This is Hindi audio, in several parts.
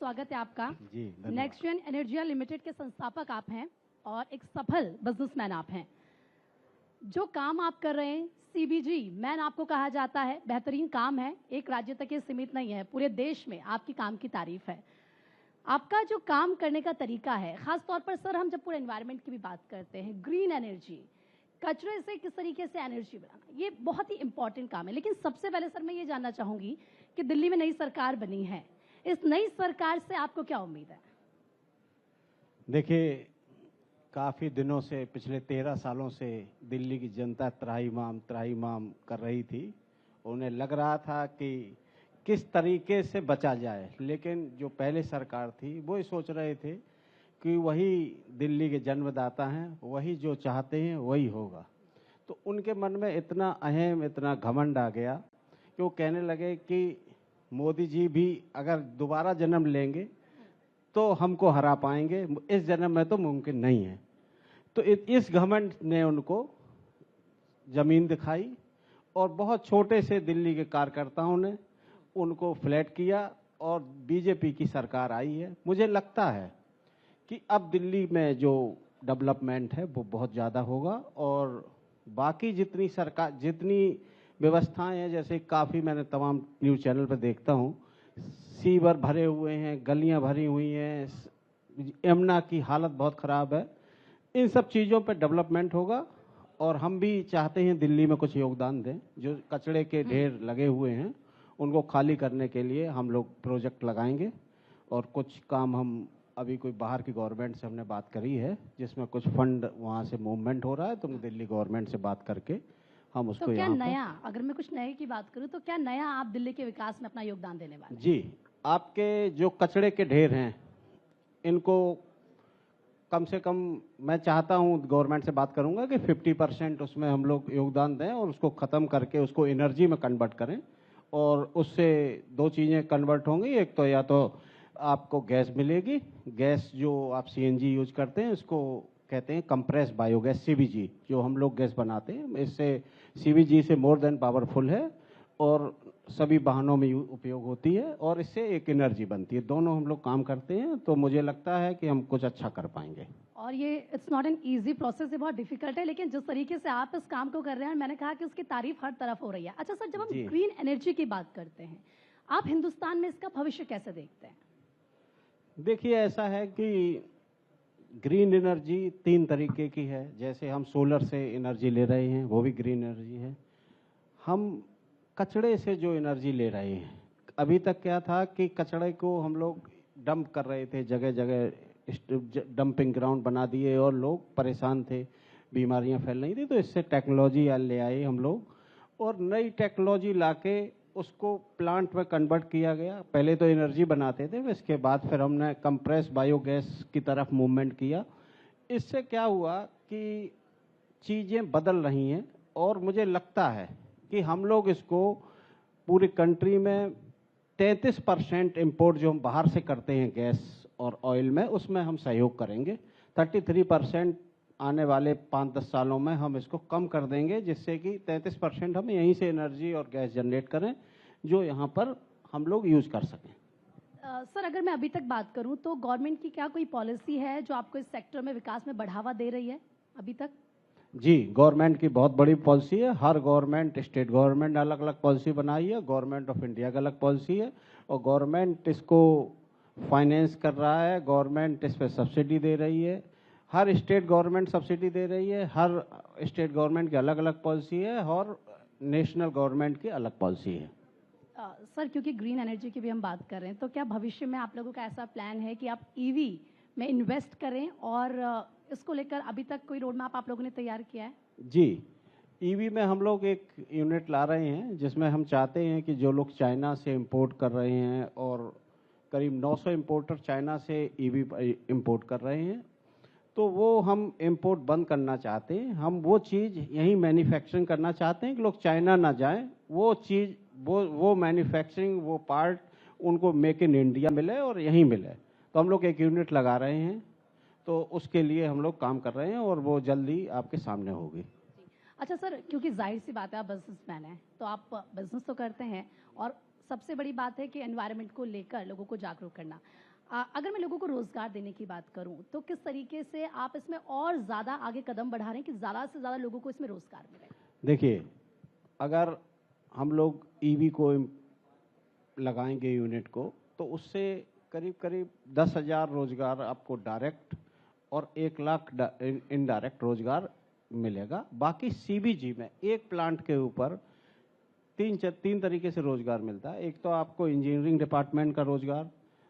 स्वागत है आपका। जी, धन्यवाद। नेक्स्टजेन एनर्जिया लिमिटेड के संस्थापक आप हैं और एक सफल बिजनेसमैन आप हैं। जो काम आप कर रहे हैं, सीबीजी मैन आपको कहा जाता है, बेहतरीन काम है। एक राज्य तक ये सीमित नहीं है, पूरे देश में आपकी काम की तारीफ है। आपका जो काम करने का तरीका है, खास तौर पर सर हम जब पूरे एनवायरनमेंट की भी बात करते हैं, ग्रीन एनर्जी, कचरे से किस तरीके से एनर्जी बनाना, ये बहुत ही इंपॉर्टेंट काम है। लेकिन सबसे पहले सर मैं ये जानना चाहूंगी कि दिल्ली में नई सरकार बनी है, इस नई सरकार से आपको क्या उम्मीद है? देखिए, काफ़ी दिनों से, पिछले 13 सालों से दिल्ली की जनता त्राहिमाम कर रही थी। उन्हें लग रहा था कि किस तरीके से बचा जाए, लेकिन जो पहले सरकार थी वो ही सोच रहे थे कि वही दिल्ली के जन्मदाता हैं, वही जो चाहते हैं वही होगा। तो उनके मन में इतना अहम, इतना घमंड आ गया कि वो कहने लगे कि मोदी जी भी अगर दोबारा जन्म लेंगे तो हमको हरा पाएंगे, इस जन्म में तो मुमकिन नहीं है। तो इस घमंड ने उनको जमीन दिखाई और बहुत छोटे से दिल्ली के कार्यकर्ताओं ने उनको फ्लैट किया और बीजेपी की सरकार आई है। मुझे लगता है कि अब दिल्ली में जो डेवलपमेंट है वो बहुत ज़्यादा होगा और बाकी जितनी व्यवस्थाएं हैं, जैसे काफ़ी मैंने तमाम न्यूज़ चैनल पर देखता हूँ, सीवर भरे हुए हैं, गलियां भरी हुई हैं, यमुना की हालत बहुत ख़राब है। इन सब चीज़ों पर डेवलपमेंट होगा और हम भी चाहते हैं दिल्ली में कुछ योगदान दें। जो कचरे के ढेर लगे हुए हैं उनको खाली करने के लिए हम लोग प्रोजेक्ट लगाएंगे और कुछ काम हम अभी कोई बाहर की गवर्नमेंट से हमने बात करी है जिसमें कुछ फंड वहाँ से मूवमेंट हो रहा है, तो दिल्ली गवर्नमेंट से बात करके हम उसको तो क्या नया, अगर मैं कुछ नए की बात करूं तो क्या नया आप दिल्ली के विकास में अपना योगदान देने वाले हैं? जी, आपके जो कचरे के ढेर हैं इनको कम से कम, मैं चाहता हूं, गवर्नमेंट से बात करूंगा कि 50% उसमें हम लोग योगदान दें और उसको ख़त्म करके उसको एनर्जी में कन्वर्ट करें। और उससे दो चीज़ें कन्वर्ट होंगी, एक तो या तो आपको गैस मिलेगी, गैस जो आप सीएनजी यूज करते हैं इसको कहते हैं कंप्रेस बायोगैस, सीबीजी, जो हम लोग गैस बनाते हैं, इससे सीबीजी से मोर देन पावरफुल है और सभी वाहनों में उपयोग होती है और इससे एक एनर्जी बनती है। दोनों हम लोग काम करते हैं, तो मुझे लगता है कि हम कुछ अच्छा कर पाएंगे। और ये it's not an easy process, ये बहुत डिफिकल्ट है, लेकिन जिस तरीके से आप इस काम को कर रहे हैं, मैंने कहा कि उसकी तारीफ हर तरफ हो रही है। अच्छा सर, जब हम ग्रीन एनर्जी की बात करते हैं, आप हिंदुस्तान में इसका भविष्य कैसे देखते हैं? देखिए, ऐसा है कि ग्रीन एनर्जी 3 तरीके की है। जैसे हम सोलर से एनर्जी ले रहे हैं, वो भी ग्रीन एनर्जी है। हम कचड़े से जो एनर्जी ले रहे हैं, अभी तक क्या था कि कचड़े को हम लोग डंप कर रहे थे, जगह जगह डंपिंग ग्राउंड बना दिए और लोग परेशान थे, बीमारियां फैल रही थी। तो इससे टेक्नोलॉजी ले आए हम लोग और नई टेक्नोलॉजी लाके उसको प्लांट में कन्वर्ट किया गया। पहले तो एनर्जी बनाते थे, इसके बाद फिर हमने कंप्रेस बायोगैस की तरफ मूवमेंट किया। इससे क्या हुआ कि चीज़ें बदल रही हैं और मुझे लगता है कि हम लोग इसको पूरी कंट्री में 33% इम्पोर्ट जो हम बाहर से करते हैं गैस और ऑयल में, उसमें हम सहयोग करेंगे। 33% आने वाले 5-10 सालों में हम इसको कम कर देंगे, जिससे कि 33% हम यहीं से एनर्जी और गैस जनरेट करें जो यहाँ पर हम लोग यूज कर सकें। सर, अगर मैं अभी तक बात करूं तो गवर्नमेंट की क्या कोई पॉलिसी है जो आपको इस सेक्टर में विकास में बढ़ावा दे रही है अभी तक? जी, गवर्नमेंट की बहुत बड़ी पॉलिसी है। हर गवर्नमेंट, स्टेट गवर्नमेंट अलग अलग पॉलिसी बनाई है, गवर्नमेंट ऑफ इंडिया का अलग पॉलिसी है और गवर्नमेंट इसको फाइनेंस कर रहा है, गवर्नमेंट इस पर सब्सिडी दे रही है। हर स्टेट गवर्नमेंट सब्सिडी दे रही है, हर स्टेट गवर्नमेंट की अलग अलग पॉलिसी है और नेशनल गवर्नमेंट की अलग पॉलिसी है। सर, क्योंकि ग्रीन एनर्जी की भी हम बात कर रहे हैं, तो क्या भविष्य में आप लोगों का ऐसा प्लान है कि आप ईवी में इन्वेस्ट करें और इसको लेकर अभी तक कोई रोड मैप आप लोगों ने तैयार किया है? जी, ईवी में हम लोग एक यूनिट ला रहे हैं जिसमें हम चाहते हैं कि जो लोग चाइना से इंपोर्ट कर रहे हैं, और करीब 900 इंपोर्टर चाइना से ईवी इंपोर्ट कर रहे हैं, तो वो हम इंपोर्ट बंद करना चाहते हैं। हम वो चीज़ यहीं मैन्युफैक्चरिंग करना चाहते हैं कि लोग चाइना ना जाएं, वो चीज़, वो मैन्युफैक्चरिंग, वो पार्ट उनको मेक इन इंडिया मिले और यहीं मिले। तो हम लोग एक यूनिट लगा रहे हैं, तो उसके लिए हम लोग काम कर रहे हैं और वो जल्दी आपके सामने होगी। अच्छा सर, क्योंकि जाहिर सी बात है आप बिजनेसमैन हैं, तो आप बिजनेस तो करते हैं और सबसे बड़ी बात है कि एनवायरनमेंट को लेकर लोगों को जागरूक करना। अगर मैं लोगों को रोजगार देने की बात करूं तो किस तरीके से आप इसमें और ज्यादा आगे कदम बढ़ा रहे हैं कि ज्यादा से ज्यादा लोगों को इसमें रोजगार मिले? देखिए, अगर हम लोग ईवी को लगाएंगे यूनिट को, तो उससे करीब करीब 10,000 रोजगार आपको डायरेक्ट और 1 लाख इनडायरेक्ट रोजगार मिलेगा। बाकी सीबीजी में एक प्लांट के ऊपर तीन तरीके से रोजगार मिलता है। एक तो आपको इंजीनियरिंग डिपार्टमेंट का रोजगार,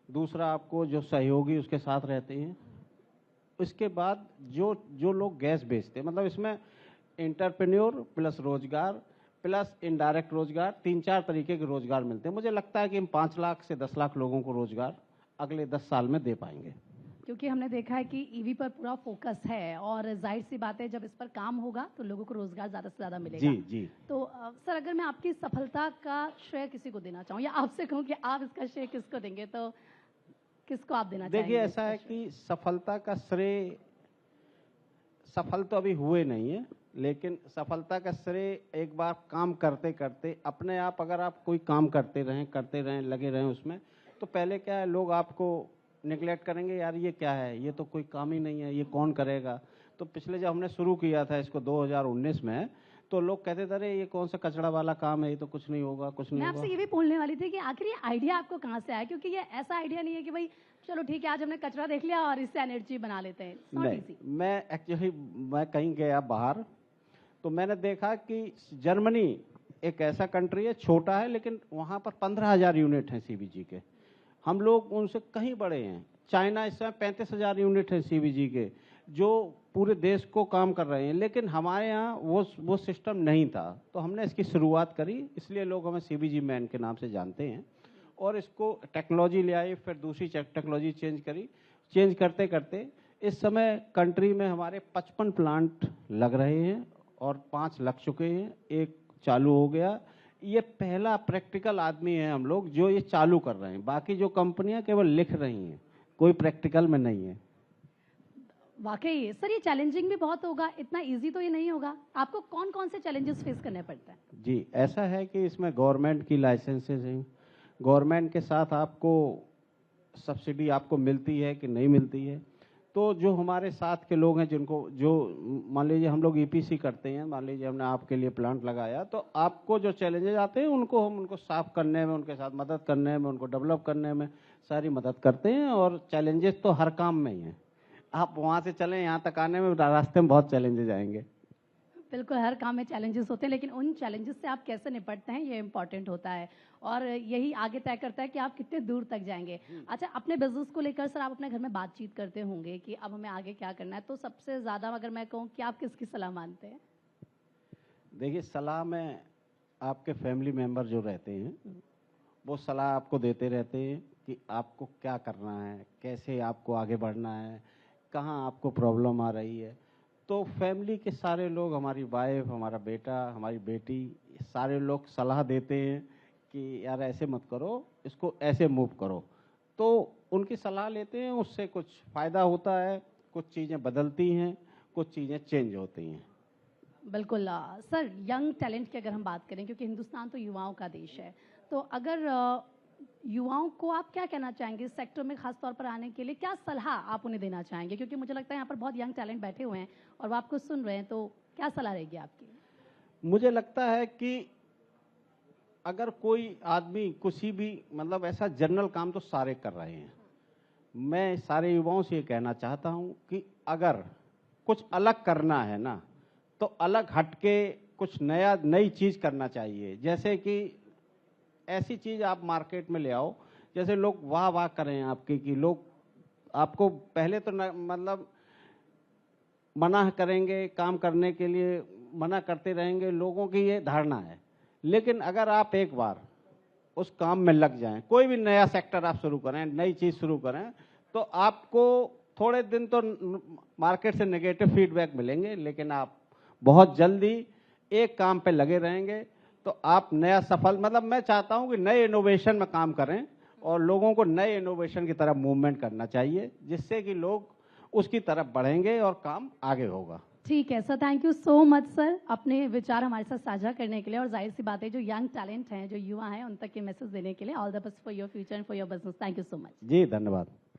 दूसरा आपको जो सहयोगी उसके साथ रहते हैं, उसके बाद जो लोग गैस बेचते हैं, मतलब इसमें एंटरप्रेन्योर प्लस रोजगार प्लस इनडायरेक्ट रोजगार, 3-4 तरीके के रोजगार मिलते हैं। मुझे लगता है कि हम 5 लाख से 10 लाख लोगों को रोजगार अगले 10 साल में दे पाएंगे। क्योंकि हमने देखा है कि ईवी पर पूरा फोकस है और जाहिर सी बात है जब इस पर काम होगा तो लोगों को रोजगार ज्यादा से ज्यादा मिलेगा। जी जी। तो सर, अगर मैं आपकी सफलता का श्रेय किसी को देना चाहूँ या आपसे कहूँ कि आप इसका श्रेय किसको देंगे, तो किसको आप देना चाहेंगे? देखिए, ऐसा है कि सफलता का श्रेय, सफल तो अभी हुए नहीं है, लेकिन सफलता का श्रेय एक बार काम करते करते अपने आप, अगर आप कोई काम करते रहें लगे रहें उसमें, तो पहले क्या है, लोग आपको निगलेक्ट करेंगे, यार ये क्या है, ये तो कोई काम ही नहीं है, ये कौन करेगा। तो पिछले जब हमने शुरू किया था इसको 2019 में, तो लोग कहते थे अरे ये कौन सा कचरा वाला काम है, ये तो कुछ नहीं होगा, कुछ नहीं होगा। मैं आपसे ये भी बोलने वाली थी कि आखिर ये आइडिया आपको कहाँ से आया, क्योंकि ये ऐसा आइडिया नहीं है कि भाई चलो ठीक है आज हमने कचरा देख लिया और इससे एनर्जी बना लेते हैं। नहीं, मैं कहीं गया बाहर, तो मैंने देखा कि जर्मनी एक ऐसा कंट्री है, छोटा है, लेकिन वहाँ पर 15,000 यूनिट हैं सीबीजी के। हम लोग उनसे कहीं बड़े हैं। चाइना इस समय 35,000 यूनिट है सीबीजी के, जो पूरे देश को काम कर रहे हैं, लेकिन हमारे यहाँ वो सिस्टम नहीं था। तो हमने इसकी शुरुआत करी, इसलिए लोग हमें सीबीजी मैन के नाम से जानते हैं, और इसको टेक्नोलॉजी ले आई, फिर दूसरी टेक्नोलॉजी चेंज करी। चेंज करते करते इस समय कंट्री में हमारे 55 प्लांट लग रहे हैं और 5 लग चुके हैं, एक चालू हो गया। ये पहला प्रैक्टिकल आदमी है हम लोग जो ये चालू कर रहे हैं। बाकी जो कंपनियां केवल लिख रही हैं, कोई प्रैक्टिकल में नहीं है। वाकई सर, ये चैलेंजिंग भी बहुत होगा, इतना इजी तो ये नहीं होगा। आपको कौन कौन से चैलेंजेस फेस करने पड़ते हैं? जी, ऐसा है कि इसमें गवर्नमेंट की लाइसेंसेज हैं, गवर्नमेंट के साथ आपको सब्सिडी आपको मिलती है कि नहीं मिलती है। तो जो हमारे साथ के लोग हैं, जिनको जो मान लीजिए हम लोग ईपीसी करते हैं, मान लीजिए हमने आपके लिए प्लांट लगाया, तो आपको जो चैलेंजेस आते हैं उनको साफ करने में, उनके साथ मदद करने में, उनको डेवलप करने में सारी मदद करते हैं। और चैलेंजेस तो हर काम में ही हैं। आप वहाँ से चलें यहाँ तक आने में रास्ते में बहुत चैलेंजेस आएंगे। बिल्कुल, हर काम में चैलेंजेस होते हैं, लेकिन उन चैलेंजेस से आप कैसे निपटते हैं ये इम्पॉर्टेंट होता है, और यही आगे तय करता है कि आप कितने दूर तक जाएंगे। अच्छा, अपने बिजनेस को लेकर सर आप अपने घर में बातचीत करते होंगे कि अब हमें आगे क्या करना है, तो सबसे ज़्यादा अगर मैं कहूँ कि आप किसकी सलाह मानते हैं? देखिए, सलाह में आपके फैमिली मेंबर जो रहते हैं वो सलाह आपको देते रहते हैं कि आपको क्या करना है, कैसे आपको आगे बढ़ना है, कहाँ आपको प्रॉब्लम आ रही है। तो फैमिली के सारे लोग, हमारी वाइफ, हमारा बेटा, हमारी बेटी, सारे लोग सलाह देते हैं कि यार ऐसे मत करो, इसको ऐसे मूव करो। तो उनकी सलाह लेते हैं, उससे कुछ फ़ायदा होता है, कुछ चीज़ें बदलती हैं, कुछ चीज़ें चेंज होती हैं। बिल्कुल सर, यंग टैलेंट की अगर हम बात करें, क्योंकि हिंदुस्तान तो युवाओं का देश है, तो अगर युवाओं को आप क्या कहना चाहेंगे इस सेक्टर में खास तौर पर आने के लिए, क्या सलाह आप उन्हें देना चाहेंगे? क्योंकि मुझे लगता है यहाँ पर बहुत यंग टैलेंट बैठे हुए हैं और वो आपको सुन रहे हैं, तो क्या सलाह रहेगी आपकी? मुझे लगता है कि अगर कोई आदमी किसी भी, मतलब ऐसा जनरल काम तो सारे कर रहे हैं, मैं सारे युवाओं से ये कहना चाहता हूँ कि अगर कुछ अलग करना है ना, तो अलग हटके कुछ नई चीज़ करना चाहिए। जैसे कि ऐसी चीज़ आप मार्केट में ले आओ, जैसे लोग वाह वाह करें आपकी, कि लोग आपको पहले तो मतलब मना करेंगे, काम करने के लिए मना करते रहेंगे, लोगों की ये धारणा है। लेकिन अगर आप एक बार उस काम में लग जाएं, कोई भी नया सेक्टर आप शुरू करें, नई चीज़ शुरू करें, तो आपको थोड़े दिन तो मार्केट से नेगेटिव फीडबैक मिलेंगे, लेकिन आप बहुत जल्दी एक काम पे लगे रहेंगे तो आप नया सफल, मतलब मैं चाहता हूं कि नए इनोवेशन में काम करें और लोगों को नए इनोवेशन की तरफ मूवमेंट करना चाहिए, जिससे कि लोग उसकी तरफ बढ़ेंगे और काम आगे होगा। ठीक है sir, thank you so much sir, अपने विचार हमारे साथ साझा करने के लिए, और जाहिर सी बात है जो यंग टैलेंट हैं, जो युवा हैं, उन तक के मैसेज देने के लिए। All the best for your future and for your business. Thank you so much. जी, धन्यवाद।